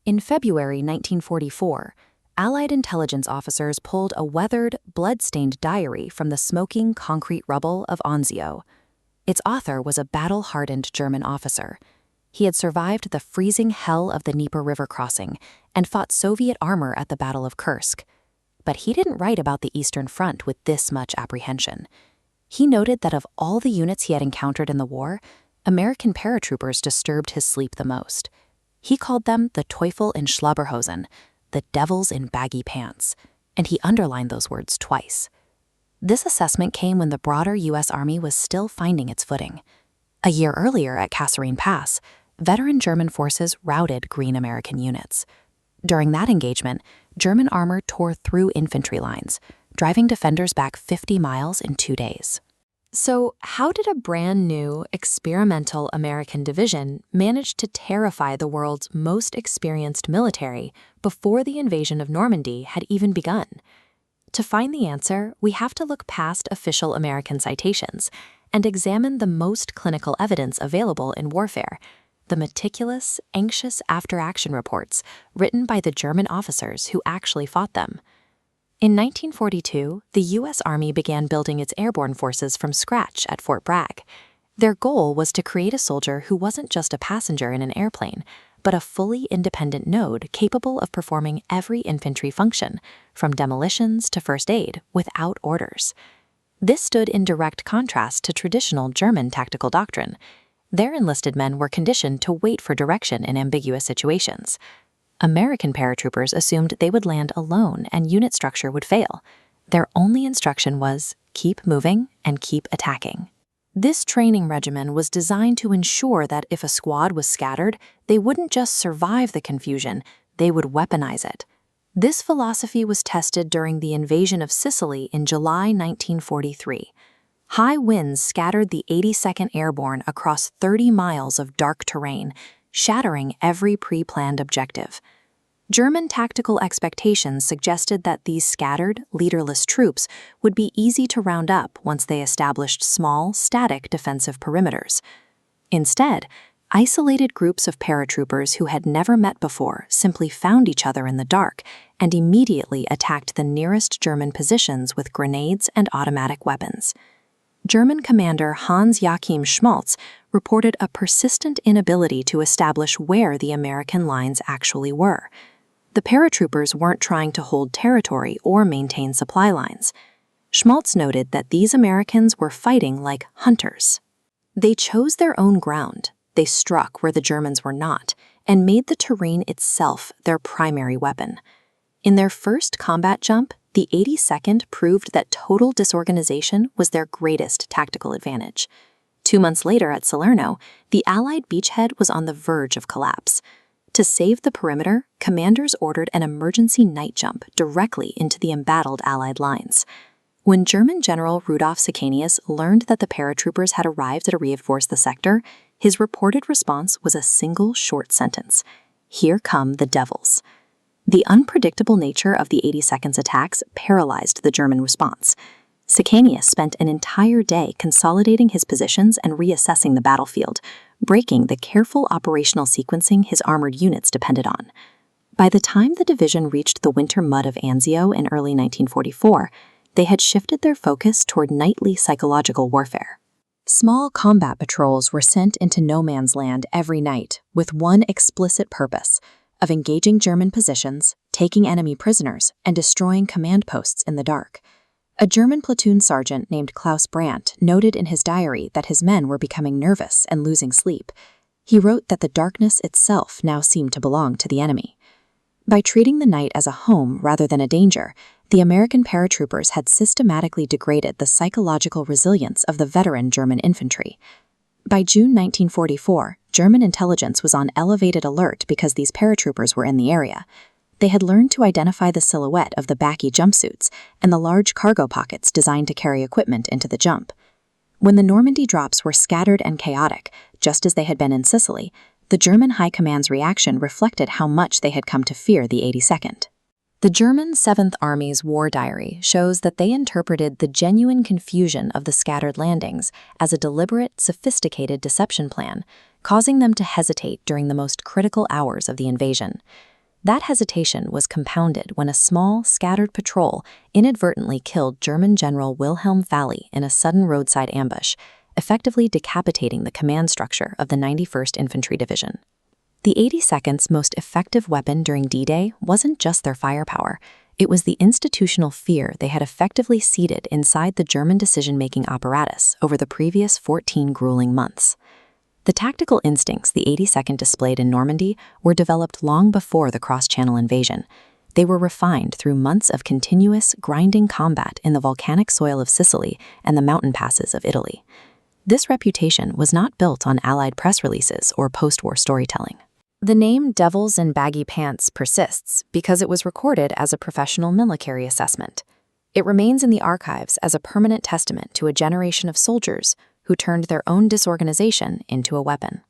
In February 1944, Allied intelligence officers pulled a weathered, blood-stained diary from the smoking concrete rubble of Anzio. Its author was a battle-hardened German officer. He had survived the freezing hell of the Dnieper River crossing and fought Soviet armor at the Battle of Kursk. But he didn't write about the Eastern Front with this much apprehension. He noted that of all the units he had encountered in the war, American paratroopers disturbed his sleep the most. He called them the Teufel in Schlabberhosen, the devils in baggy pants, and he underlined those words twice. This assessment came when the broader U.S. Army was still finding its footing. A year earlier at Kasserine Pass, veteran German forces routed Green American units. During that engagement, German armor tore through infantry lines, driving defenders back 50 miles in 2 days. So, how did a brand new, experimental American division manage to terrify the world's most experienced military before the invasion of Normandy had even begun? To find the answer, we have to look past official American citations and examine the most clinical evidence available in warfare, the meticulous, anxious after-action reports written by the German officers who actually fought them. In 1942, the U.S. Army began building its airborne forces from scratch at Fort Bragg. Their goal was to create a soldier who wasn't just a passenger in an airplane, but a fully independent node capable of performing every infantry function, from demolitions to first aid, without orders. This stood in direct contrast to traditional German tactical doctrine. Their enlisted men were conditioned to wait for direction in ambiguous situations. American paratroopers assumed they would land alone and unit structure would fail. Their only instruction was, keep moving and keep attacking. This training regimen was designed to ensure that if a squad was scattered, they wouldn't just survive the confusion, they would weaponize it. This philosophy was tested during the invasion of Sicily in July 1943. High winds scattered the 82nd Airborne across 30 miles of dark terrain, shattering every pre-planned objective. German tactical expectations suggested that these scattered, leaderless troops would be easy to round up once they established small, static defensive perimeters. Instead, isolated groups of paratroopers who had never met before simply found each other in the dark and immediately attacked the nearest German positions with grenades and automatic weapons. German commander Hans-Joachim Schmalz reported a persistent inability to establish where the American lines actually were. The paratroopers weren't trying to hold territory or maintain supply lines. Schmalz noted that these Americans were fighting like hunters. They chose their own ground, they struck where the Germans were not, and made the terrain itself their primary weapon. In their first combat jump, the 82nd proved that total disorganization was their greatest tactical advantage. 2 months later at Salerno, the Allied beachhead was on the verge of collapse. To save the perimeter, commanders ordered an emergency night jump directly into the embattled Allied lines. When German General Rudolf Sickanius learned that the paratroopers had arrived to reinforce the sector, his reported response was a single short sentence: "Here come the devils." The unpredictable nature of the 82nd's attacks paralyzed the German response. Sickanius spent an entire day consolidating his positions and reassessing the battlefield, breaking the careful operational sequencing his armored units depended on. By the time the division reached the winter mud of Anzio in early 1944, they had shifted their focus toward nightly psychological warfare. Small combat patrols were sent into no man's land every night with one explicit purpose: of engaging German positions, taking enemy prisoners, and destroying command posts in the dark. A German platoon sergeant named Klaus Brandt noted in his diary that his men were becoming nervous and losing sleep. He wrote that the darkness itself now seemed to belong to the enemy. By treating the night as a home rather than a danger, the American paratroopers had systematically degraded the psychological resilience of the veteran German infantry. By June 1944, German intelligence was on elevated alert because these paratroopers were in the area. They had learned to identify the silhouette of the baggy jumpsuits and the large cargo pockets designed to carry equipment into the jump. When the Normandy drops were scattered and chaotic, just as they had been in Sicily, the German High Command's reaction reflected how much they had come to fear the 82nd. The German 7th Army's war diary shows that they interpreted the genuine confusion of the scattered landings as a deliberate, sophisticated deception plan, causing them to hesitate during the most critical hours of the invasion. That hesitation was compounded when a small, scattered patrol inadvertently killed German General Wilhelm Falley in a sudden roadside ambush, effectively decapitating the command structure of the 91st Infantry Division. The 82nd's most effective weapon during D-Day wasn't just their firepower, it was the institutional fear they had effectively seeded inside the German decision-making apparatus over the previous 14 grueling months. The tactical instincts the 82nd displayed in Normandy were developed long before the cross-channel invasion. They were refined through months of continuous, grinding combat in the volcanic soil of Sicily and the mountain passes of Italy. This reputation was not built on Allied press releases or post-war storytelling. The name Devils in Baggy Pants persists because it was recorded as a professional military assessment. It remains in the archives as a permanent testament to a generation of soldiers who turned their own disorganization into a weapon.